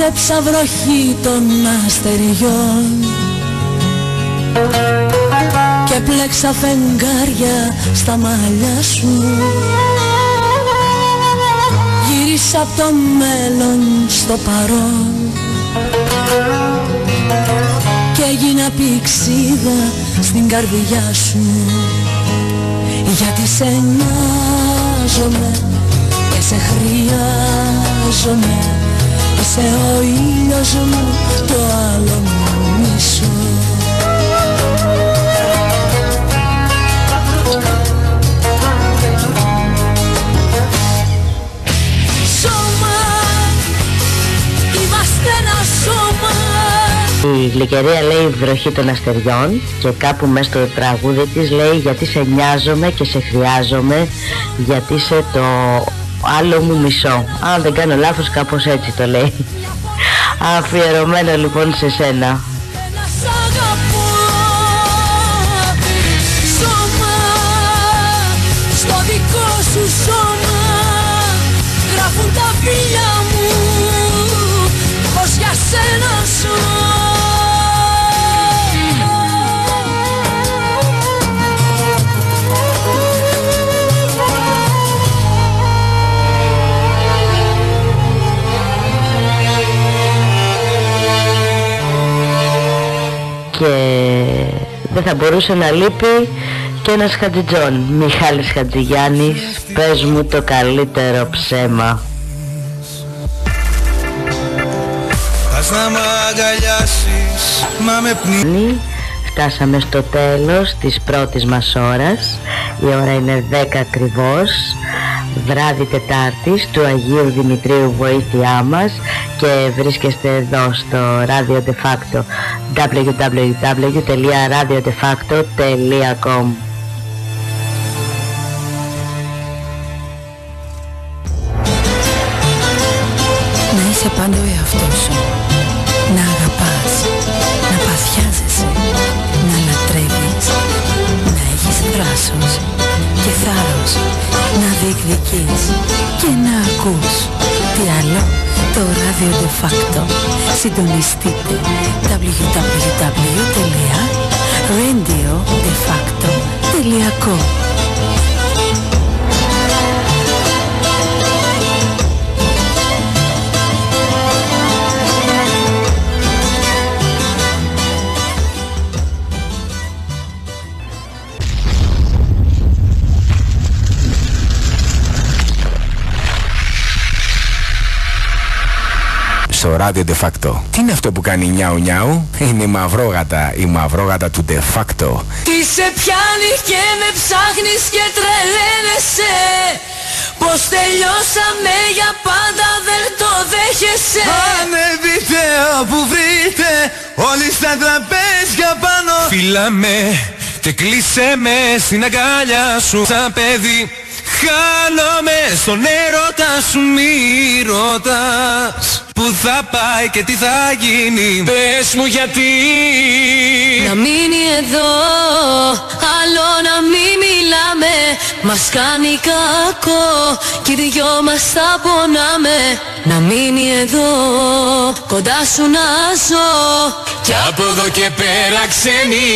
μάζεψα βροχή των αστεριών και πλέξα φεγγάρια στα μαλλιά σου. Γύρισα από το μέλλον στο παρόν και έγινα πηξίδα στην καρδιά σου. Γιατί σε νοιάζομαι και σε χρειάζομαι, είσαι ο ήλιος μου, το άλλο μου μισό. Η Γλυκερία λέει βροχή των αστεριών και κάπου μέσα στο τραγούδι της λέει γιατί σε νοιάζομαι και σε χρειάζομαι, γιατί είσαι το άλλο μου μισό. Αν δεν κάνω λάθος κάπως έτσι το λέει. Αφιερωμένο λοιπόν σε σένα. Στο δικό σου σώμα γράφουν τα φίλια μου πως για σένα ζω. Και δεν θα μπορούσε να λείπει και ένας Χατζιτζών. Μιχάλης Χατζηγιάννης, πες μου το καλύτερο ψέμα. Ας να μ' αγκαλιάσεις, μα με πνίγει. Φτάσαμε στο τέλος της πρώτης μας ώρας. Η ώρα είναι 10 ακριβώς. Βράδυ Τετάρτης του Αγίου Δημητρίου, βοήθειά μας. Και βρίσκεστε εδώ στο Radio De Facto, www.radiodefacto.com. Να είσαι πάντα ο εαυτός σου, να αγαπάς, να παθιάζεσαι, να λατρεύεις, να έχεις θράσος και θάρρος, να διεκδικείς και να ακούς. Τι άλλο, το Radio De Facto. Συντονιστείτε www.radiodefacto.com. Στο Radio De Facto. Τι είναι αυτό που κάνει νιάου νιάου? Είναι η μαυρόγατα του De Facto. Τι σε πιάνει και με ψάχνεις και τρελαίνεσαι, πως τελειώσαμε για πάντα δεν το δέχεσαι. Ανεβείτε όπου βρείτε, όλοι στα τραπέζια πάνω. Φίλαμε και κλείσε με στην αγκάλια σου σαν παιδί. Χάνομαι στον έρωτα σου, μη ρωτάς που θα πάει και τι θα γίνει. Πες μου γιατί να μείνει εδώ, άλλο να μην μιλάμε. Μας κάνει κακό κι οι δυο μας θα πονάμε. Να μείνει εδώ, κοντά σου να ζω, κι από εδώ και πέρα ξένοι.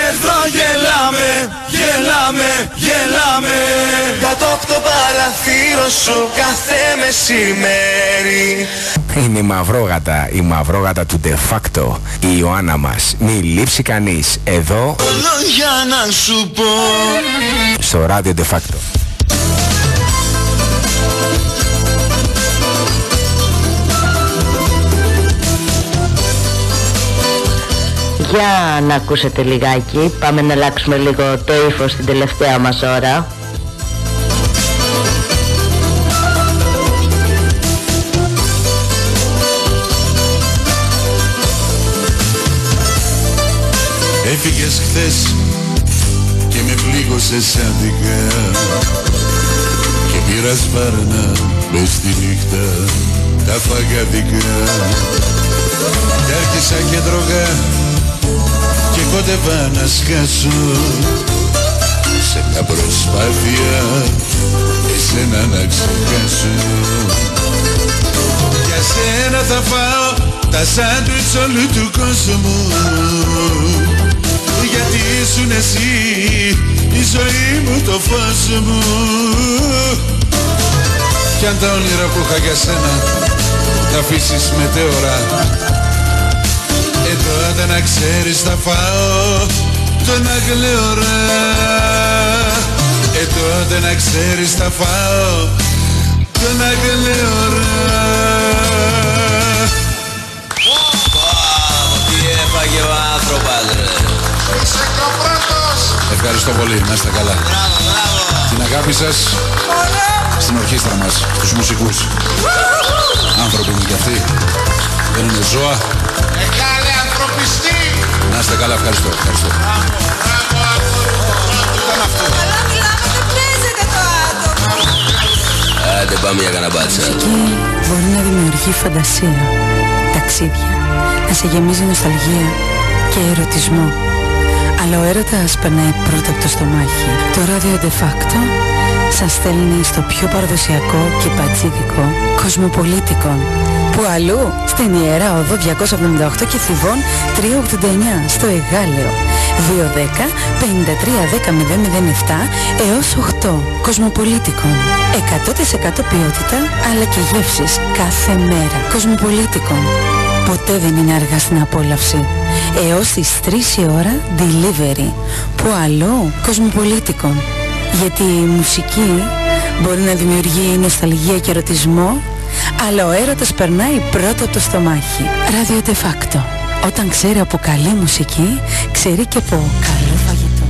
εδώ γελάμε, γελάμε, γελάμε. Κάτω από το παραθύρο σου κάθε μεσημέρι. Είναι η μαυρόγατα του De Facto. Η Ιωάννα μας. Μη λείψει κανείς. Εδώ Όλο για να σου πω. Στο Radio De Facto. Για να ακούσετε λιγάκι. Πάμε να αλλάξουμε λίγο το ύφος στην τελευταία μας ώρα. Έφυγες χθες και με πλήγωσες άδικα και πήρα σπάρνα μες στη νύχτα τα φαγάδικα. Κι άρχισα και τρώγα και κόντευα να σκάσω σε μια προσπάθεια εσένα να ξεχάσω. Για σένα θα φάω τα σάντουιτς όλου του κόσμου. Γιατί ήσουν εσύ η ζωή μου, το φως μου. Κι αν τα όνειρα που είχα για σένα τα αφήσεις μετέωρα, τότε να ξέρεις θα φάω τον αγλαιόρα. Τότε να ξέρεις θα φάω τον αγλαιόρα. Τι έφαγε ο άνθρωπος ρε. Είσαι και ο πρώτος. Ευχαριστώ πολύ, να είστε καλά. Μπράβο. Την αγάπη σας στην ορχήστρα μας, τους μουσικούς. Άνθρωποι είναι κι αυτοί, δεν είναι ζώα. Καλή ανθρωπιστή. Να είστε καλά, ευχαριστώ. Μπράβο, ήταν αυτό. Αλλά μιλάμε, δεν πιέζεται το άτομο. Άντε πάμε για καναμπάτσα. Μουσική μπορεί να δημιουργεί φαντασία, ταξίδια, να σε γεμίζει νοσταλγία και ερωτισμό. Αλλά ο έρωτας περνάει πρώτα από το στομάχι. Το ράδιο de facto σας στέλνει στο πιο παραδοσιακό και πατσίδικο κοσμοπολίτικο, που αλλού στην Ιερά Οδό 278 και Θηβών 389 στο Εγάλεο 210 53 10 007 έως 8. Κοσμοπολίτικο, 100% ποιότητα αλλά και γεύσεις κάθε μέρα. Κοσμοπολίτικο, ποτέ δεν είναι αργά στην απόλαυση. Έως τις 3 η ώρα delivery. Που αλλού Κοσμοπολίτικο. Γιατί η μουσική μπορεί να δημιουργεί νοσταλγία και ερωτισμό, αλλά ο έρωτας περνάει πρώτα από το στομάχι. Ράδιο de facto. Όταν ξέρει από καλή μουσική, ξέρει και από καλό φαγητό.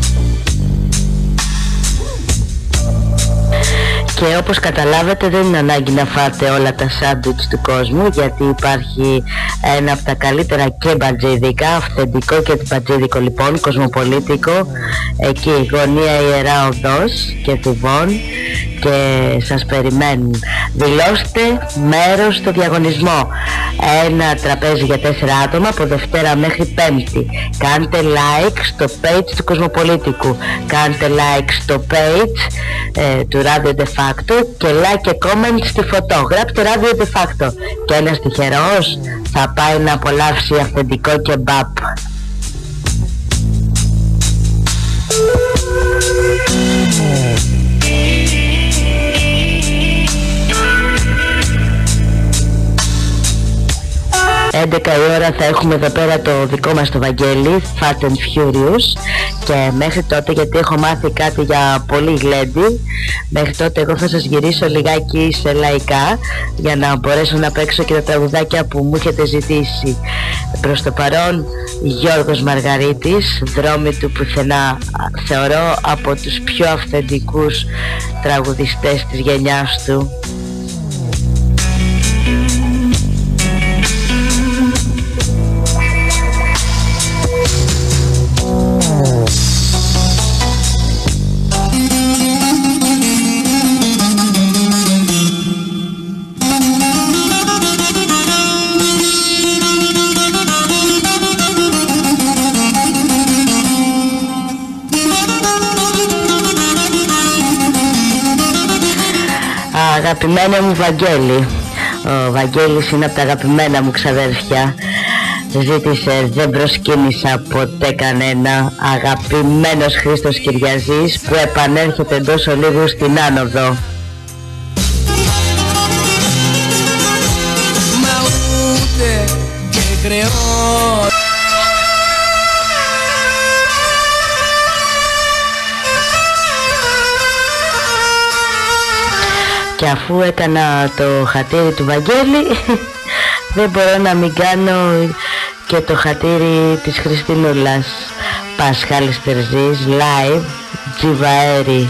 Και όπως καταλάβετε δεν είναι ανάγκη να φάτε όλα τα σάντουιτς του κόσμου, γιατί υπάρχει ένα από τα καλύτερα και μπατζίδικα, αυθεντικό και μπατζίδικο λοιπόν, κοσμοπολίτικο, εκεί γωνία Ιερά Οδός και Θηβών, και σας περιμένουν. Δηλώστε μέρος στο διαγωνισμό. Ένα τραπέζι για 4 άτομα από Δευτέρα μέχρι Πέμπτη. Κάντε like στο page του Κοσμοπολίτικου, κάντε like στο page του Radio De Facto και like και comment στη φωτό. Γράψτε Radio De Facto και ένας τυχερός θα πάει να απολαύσει αυθεντικό κεμπάπ. Έντεκα η ώρα θα έχουμε εδώ πέρα το δικό μας το Βαγγέλη, Fat and Furious, και μέχρι τότε, γιατί έχω μάθει κάτι για πολύ γλέντι, μέχρι τότε εγώ θα σας γυρίσω λιγάκι σε λαϊκά για να μπορέσω να παίξω και τα τραγουδάκια που μου έχετε ζητήσει. Προς το παρόν, Γιώργος Μαργαρίτης, Δρόμοι του πουθενά, θεωρώ από τους πιο αυθεντικούς τραγουδιστές της γενιάς του. Αγαπημένα μου Βαγγέλη, ο Βαγγέλης είναι από τα αγαπημένα μου ξαδέρφια. Ζήτησε, δεν προσκύνησα ποτέ κανένα. Αγαπημένος Χρήστος Κυριαζής, που επανέρχεται εντός ολίγου στην άνοδο. Μα ούτε και χρεώ. Και αφού έκανα το χατήρι του Βαγγέλη, δεν μπορώ να μην κάνω και το χατήρι της Χριστίνουλας. Πασχάλης Τερζής, live, Τζιβαέρι.